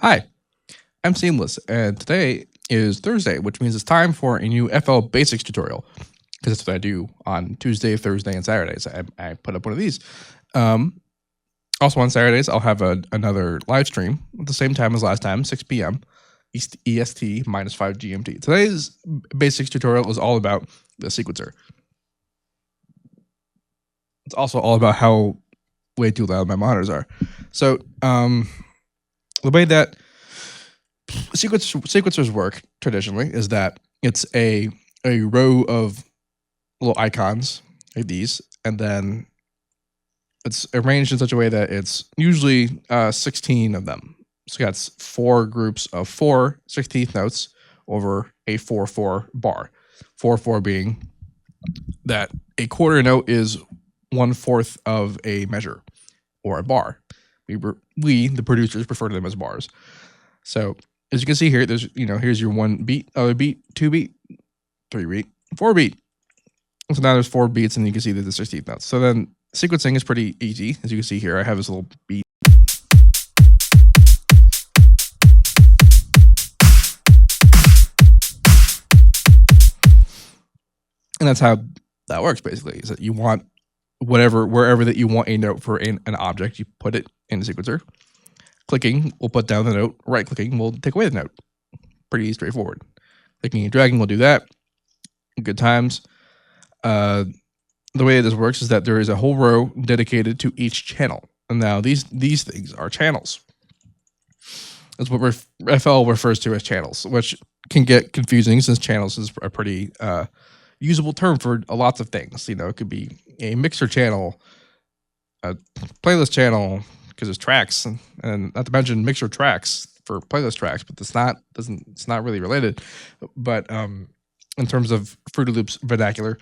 Hi, I'm Seamless, and today is Thursday, which means it's time for a new FL Basics tutorial. Because that's what I do on Tuesday, Thursday, and Saturdays. I put up one of these. Um, Also on Saturdays, I'll have another live stream at the same time as last time, 6 p.m. EST minus 5 GMT. Today's Basics tutorial is all about the sequencer. It's also all about how way too loud my monitors are. So the way that sequencers work traditionally is that it's a row of little icons like these, and then it's arranged in such a way that it's usually 16 of them. So that's 4 groups of 4 16th notes over a 4/4 bar. 4/4 being that a quarter note is 1/4 of a measure or a bar. We the producers prefer them as bars. So as you can see here, there's here's your 1 beat, other beat, 2 beat, 3 beat, 4 beat. So now there's 4 beats, and you can see that the 16th notes. So then sequencing is pretty easy. As you can see here, I have this little beat. And that's how that works, basically, is that you want wherever that you want a note for an object, you put it in the sequencer. Clicking will put down the note. Right-clicking will take away the note. Pretty straightforward. Clicking and dragging will do that. Good times. The way this works is that there is a whole row dedicated to each channel. And now these things are channels. That's what FL refers to as channels, which can get confusing since channels is a pretty usable term for lots of things. It could be a mixer channel, a playlist channel, because it's tracks, and not to mention mixer tracks for playlist tracks, but it's not really related. But in terms of Fruity Loops vernacular,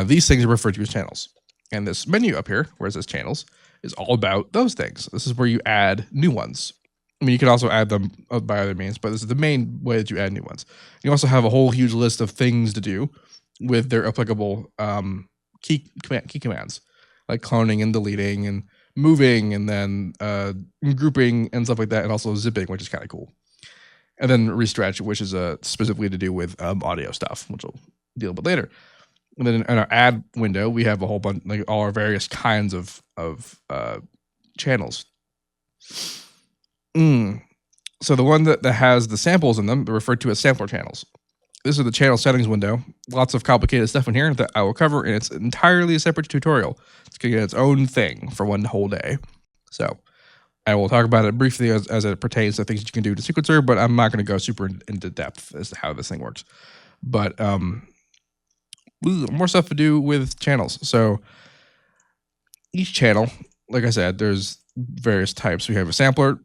these things are referred to as channels. And this menu up here, where it says channels, is all about those things. This is where you add new ones. I mean, you can also add them by other means, but this is the main way that you add new ones. You also have a whole huge list of things to do with their applicable key commands, like cloning and deleting and moving, and then grouping and stuff like that, and also zipping, which is kind of cool. And then restretch, which is specifically to do with audio stuff, which we'll deal with later. And then in our add window, we have a whole bunch, like all our various kinds of channels. So the one that has the samples in them, they're referred to as sampler channels. This is the channel settings window. Lots of complicated stuff in here that I will cover, and it's entirely a separate tutorial. It's going to get its own thing for one whole day. So I will talk about it briefly as it pertains to things you can do to sequencer, but I'm not going to go super into depth as to how this thing works. But more stuff to do with channels. So each channel, like I said, there's various types. We have a sampler,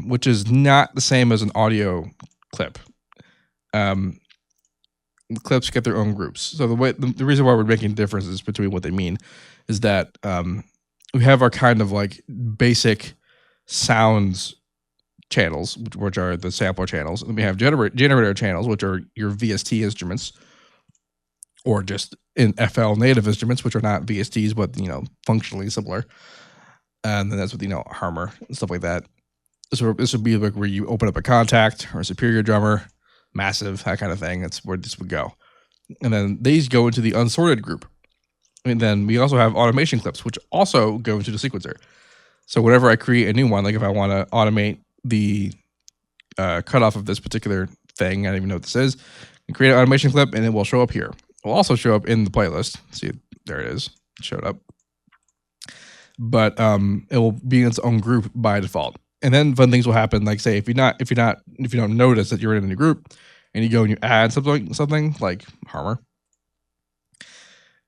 which is not the same as an audio clip. The clips get their own groups. So the reason why we're making differences between what they mean is that we have our kind of like basic sounds channels, which are the sampler channels, and we have generator channels, which are your VST instruments, or just in FL native instruments, which are not VSTs, but functionally similar. And then that's with Harmer and stuff like that. So this would be like where you open up a contact or a superior drummer, massive, that kind of thing. That's where this would go. And then these go into the unsorted group. And then we also have automation clips, which also go into the sequencer. So whenever I create a new one, like if I want to automate the cutoff of this particular thing, I don't even know what this is, and create an automation clip, and it will show up here. It will also show up in the playlist. See, there it is. It showed up. But it will be in its own group by default. And then fun things will happen. Like say if you don't notice that you're in a new group, and you go and you add something like Harmer,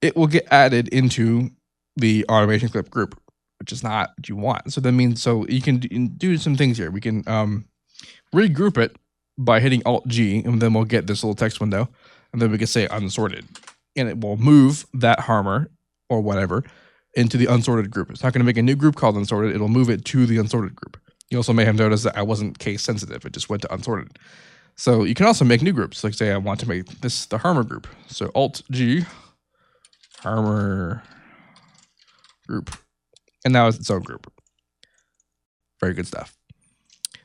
it will get added into the automation clip group, which is not what you want. So that means you can do some things here. We can regroup it by hitting Alt G, and then we'll get this little text window, and then we can say unsorted, and it will move that Harmer or whatever into the unsorted group. It's not going to make a new group called unsorted. It'll move it to the unsorted group. You also may have noticed that I wasn't case sensitive. It just went to unsorted. So you can also make new groups. Like say I want to make this the Harmer group. So Alt G, Harmer group. And now it's its own group. Very good stuff.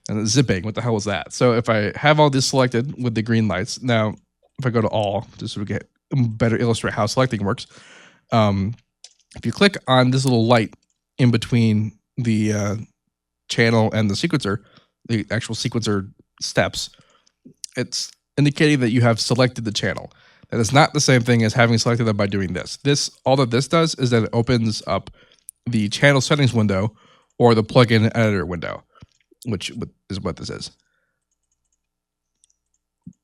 And then zipping, what the hell was that? So if I have all this selected with the green lights, now if I go to all, just so we get better illustrate how selecting works. If you click on this little light in between the channel and the sequencer, the actual sequencer steps, it's indicating that you have selected the channel. That is not the same thing as having selected them by doing this. All that this does is that it opens up the channel settings window or the plugin editor window, which is what this is.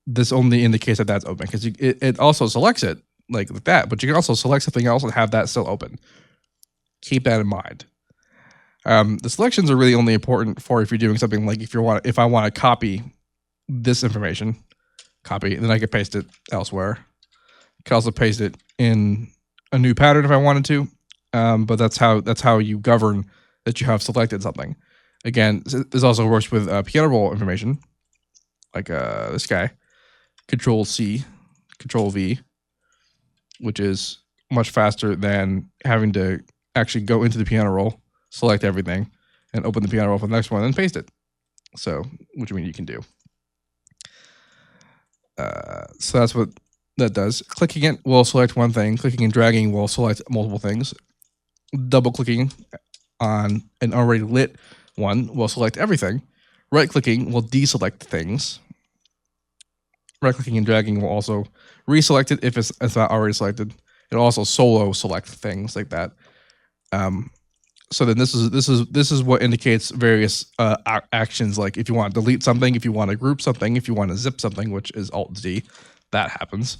This only indicates that that's open because it also selects it like that, but you can also select something else and have that still open. Keep that in mind. The selections are really only important for if you're doing something like if I want to copy this information, copy, and then I can paste it elsewhere. I can also paste it in a new pattern if I wanted to, but that's how you govern that you have selected something. Again, this also works with piano roll information, like this guy. Control C, Control V, which is much faster than having to actually go into the piano roll, select everything, and open the piano roll for the next one, and paste it. So, which I mean you can do. So that's what that does. Clicking it will select one thing. Clicking and dragging will select multiple things. Double clicking on an already lit one will select everything. Right clicking will deselect things. Right clicking and dragging will also reselect it if it's not already selected. It'll also solo select things like that. So then this is what indicates various actions, like if you want to delete something, if you want to group something, if you want to zip something, which is Alt Z, that happens.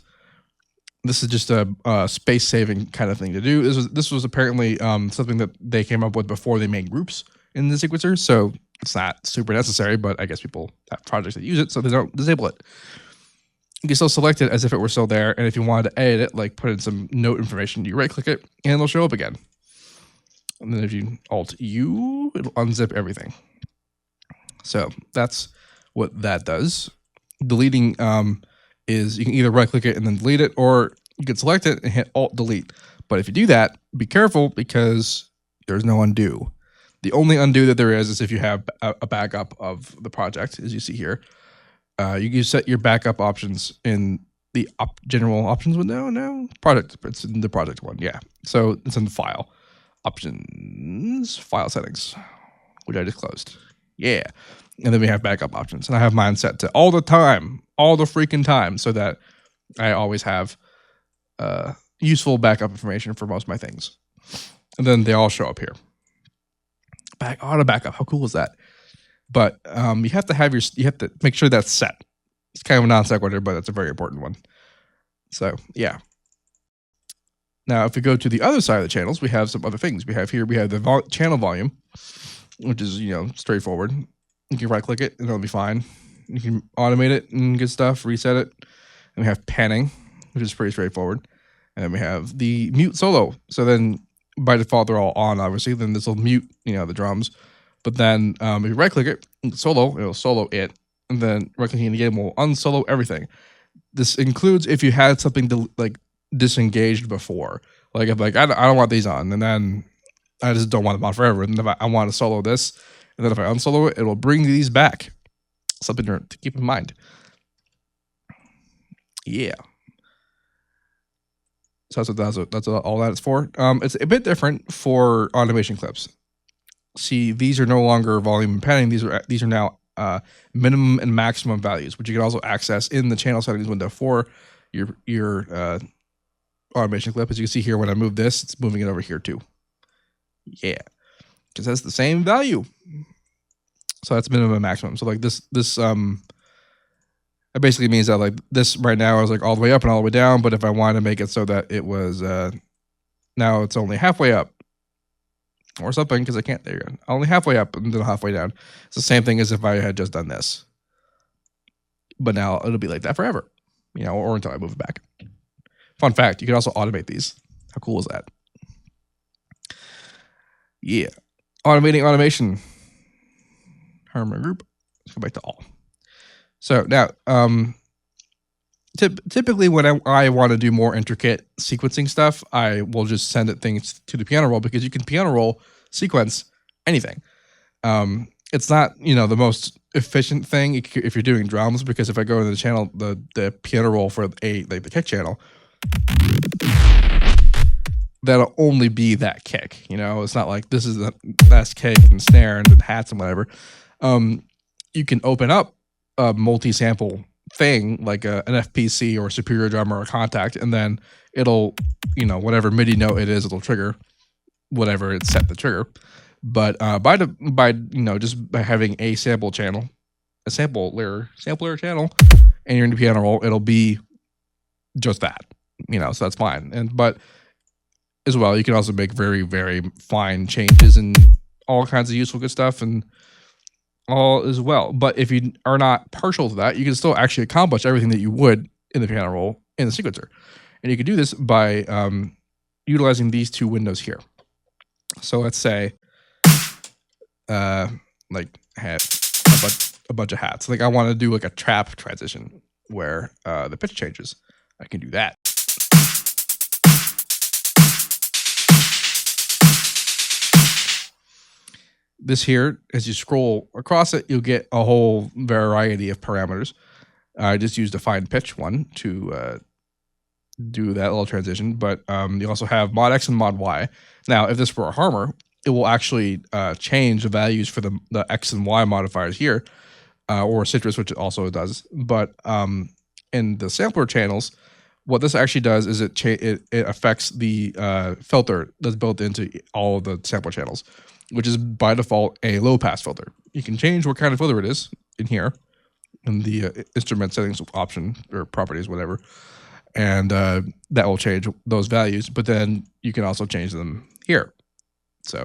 This is just a space saving kind of thing to do. This was apparently something that they came up with before they made groups in the sequencer, so it's not super necessary, but I guess people have projects that use it, so they don't disable it. You can still select it as if it were still there, and if you wanted to edit it, like put in some note information, you right click it and it'll show up again. And then if you Alt U, it'll unzip everything. So that's what that does. Deleting is you can either right click it and then delete it, or you can select it and hit Alt Delete. But if you do that, be careful because there's no undo. The only undo that there is if you have a backup of the project, as you see here. You can set your backup options in the general options window. No, project. It's in the project one. Yeah. So it's in the file options, file settings, which I just closed. Yeah. And then we have backup options, and I have mine set to all the time, all the freaking time, so that I always have useful backup information for most of my things. And then they all show up here. Auto backup. How cool is that? But you have to make sure that's set. It's kind of a non sequitur, but it's a very important one. So yeah. Now, if we go to the other side of the channels, we have some other things. We have the channel volume, which is straightforward. You can right click it and it'll be fine. You can automate it and get stuff, reset it. And we have panning, which is pretty straightforward. And then we have the mute solo. So then by default they're all on, obviously. Then this will mute the drums. But then if you right click it, it'll solo it, and then right clicking again will unsolo everything. This includes if you had something disengaged before, like if I don't want these on, and then I just don't want them on forever, and if I want to solo this, and then if I unsolo it, it'll bring these back. Something to keep in mind. Yeah. So that's all that it's for. It's a bit different for automation clips. See, these are no longer volume and panning. These are now minimum and maximum values, which you can also access in the channel settings window for your automation clip. As you can see here, when I move this, it's moving it over here too. Yeah, because that's the same value. So that's minimum and maximum. So like this it basically means that like this right now is like all the way up and all the way down. But if I wanted to make it so that it was now it's only halfway up, or something, because I can't. There you go. Only halfway up and then halfway down. It's the same thing as if I had just done this. But now it'll be like that forever, or until I move it back. Fun fact: you can also automate these. How cool is that? Yeah, automating automation. Harmon group. Let's go back to all. So now, typically when I want to do more intricate sequencing stuff, I will just send things to the piano roll, because you can piano roll sequence anything. it's not, you know, the most efficient thing if you're doing drums, because if I go into the channel, the piano roll for like the kick channel, that'll only be that kick. You know, it's not like this is the last kick and snare and then hats and whatever. You can open up a multi-sample thing like an FPC or a Superior Drummer or a Contact, and then it'll, you know, whatever MIDI note it is, it'll trigger whatever it's set to trigger. But by you know, just by having a sample channel, a sampler channel, and you're in the piano roll, it'll be just that. You know, so that's fine. And but as well, you can also make very, very fine changes and all kinds of useful good stuff and all as well. But if you are not partial to that, you can still actually accomplish everything that you would in the piano roll in the sequencer. And you can do this by utilizing these two windows here. So let's say like have a bunch of hats. Like I want to do like a trap transition where the pitch changes. I can do that. This here, as you scroll across it, you'll get a whole variety of parameters. I just used a fine pitch one to do that little transition, but you also have mod X and mod Y. Now, if this were a harmer, it will actually change the values for the X and Y modifiers here, or citrus, which it also does. But in the sampler channels, what this actually does is it affects the filter that's built into all of the sampler channels, which is by default a low pass filter. You can change what kind of filter it is in here in the instrument settings option or properties, whatever. And that will change those values, but then you can also change them here. So,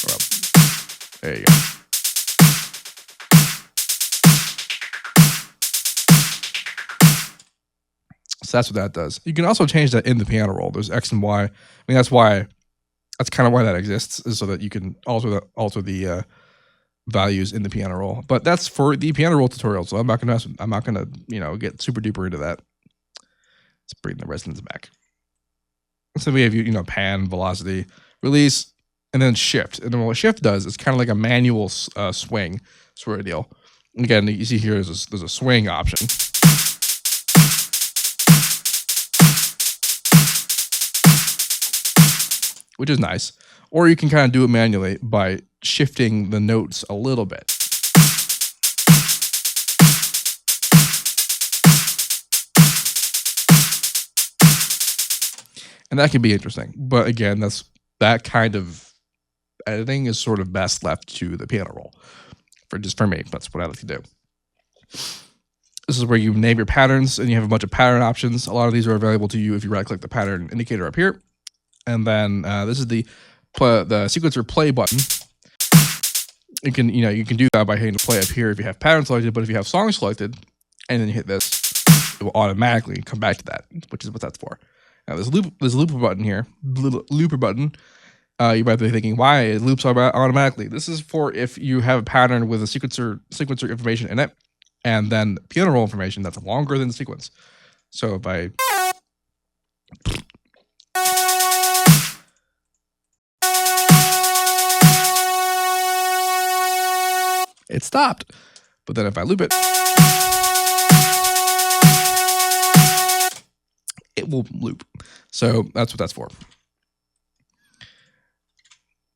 well, there you go. So that's what that does. You can also change that in the piano roll. There's X and Y. I mean, that's kind of why that exists, is so that you can alter the values in the piano roll. But that's for the piano roll tutorial, so I'm not gonna you know, get super duper into that. Let's bring the resonance back. So we have, you know, pan, velocity, release, and then shift. And then what shift does is kind of like a manual swing sort of deal. Again, you see here there's a swing option. Which is nice. Or you can kind of do it manually by shifting the notes a little bit. And that can be interesting. But again, that kind of editing is sort of best left to the piano roll. For me, that's what I like to do. This is where you name your patterns, and you have a bunch of pattern options. A lot of these are available to you if you right-click the pattern indicator up here. And then this is the sequencer play button. You can do that by hitting play up here if you have pattern selected, but if you have song selected and then you hit this, it will automatically come back to that, which is what that's for. Now there's looper button here, looper button. You might be thinking, why it loops automatically? This is for if you have a pattern with a sequencer information in it, and then piano roll information that's longer than the sequence. So if I it stopped. But then if I loop it, it will loop. So that's what that's for.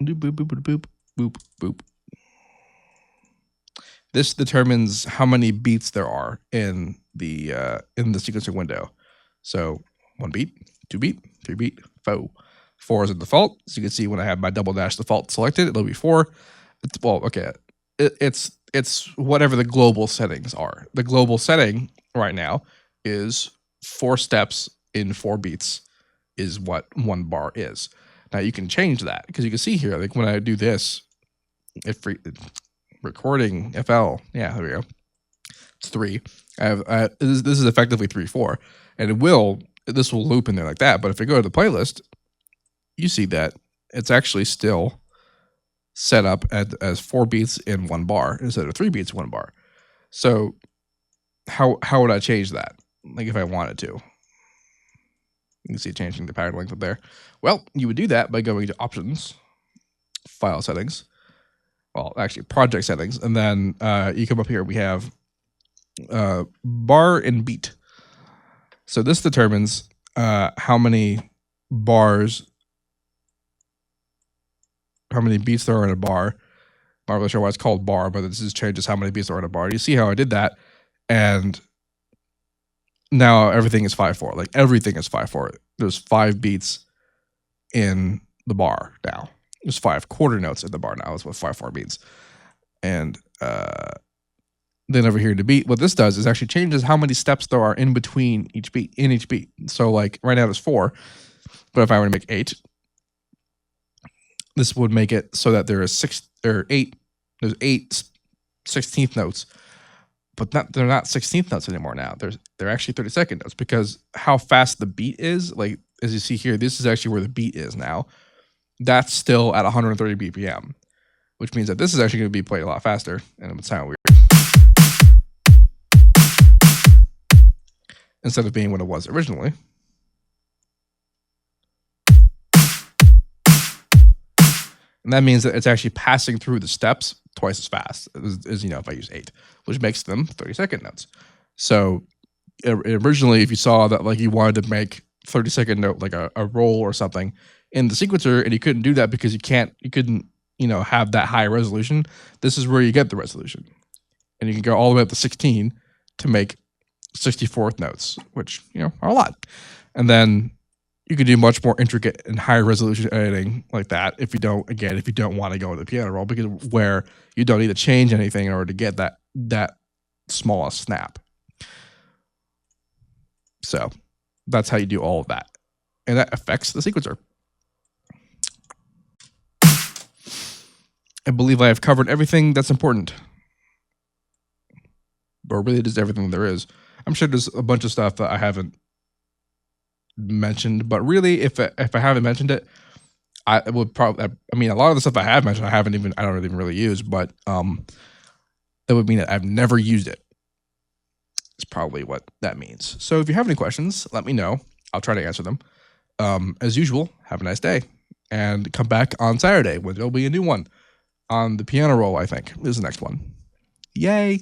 Boop, boop, boop, boop, boop, boop. This determines how many beats there are in the sequencer window. So 1 beat, 2 beat, 3 beat, 4. 4 is the default. So you can see when I have my double dash default selected, it'll be 4. It's whatever the global settings are. The global setting right now is 4 steps in 4 beats is what 1 bar is. Now you can change that because you can see here, like when I do this, recording FL, yeah, there we go. It's 3. This is effectively 3/4, and this will loop in there like that. But if I go to the playlist, you see that it's actually still set up as 4 beats in 1 bar instead of 3 beats in 1 bar. So how would I change that? Like if I wanted to. You can see changing the pattern length up there. Well, you would do that by going to options, file settings, well, actually project settings, and then you come up here. We have bar and beat. So this determines how many bars, how many beats there are in a bar. I'm not really sure why it's called bar, but this just changes how many beats there are in a bar. You see how I did that, and now everything is 5/4. Like everything is 5/4. There's 5 beats in the bar now. There's 5 quarter notes in the bar now. Is what 5/4 means. And then over here to beat, what this does is actually changes how many steps there are in between each beat. So like right now there's 4, but if I were to make 8, this would make it so that there is 6 or 8. There's 8 16th notes, but they're not 16th notes anymore. Now they're actually 32nd notes, because how fast the beat is. Like as you see here, this is actually where the beat is now. That's still at 130 BPM, which means that this is actually going to be played a lot faster, and it would sound weird instead of being what it was originally. And that means that it's actually passing through the steps twice as fast as if I use 8, which makes them 32nd notes. So originally, if you saw that like you wanted to make 32nd note like a roll or something in the sequencer, and you couldn't do that because you couldn't have that high resolution, this is where you get the resolution. And you can go all the way up to 16 to make 64th notes, which are a lot. And then you can do much more intricate and higher resolution editing like that if you don't want to go into the piano roll, because where you don't need to change anything in order to get that smallest snap. So that's how you do all of that, and that affects the sequencer. I believe I have covered everything that's important, or really just everything there is. I'm sure there's a bunch of stuff that I haven't mentioned, but really, if I haven't mentioned it, I would probably. I mean, a lot of the stuff I have mentioned, I don't even really use, but that would mean that I've never used it. It's probably what that means. So if you have any questions, let me know. I'll try to answer them. As usual, have a nice day, and come back on Saturday when there'll be a new one on the piano roll. I think this is the next one. Yay!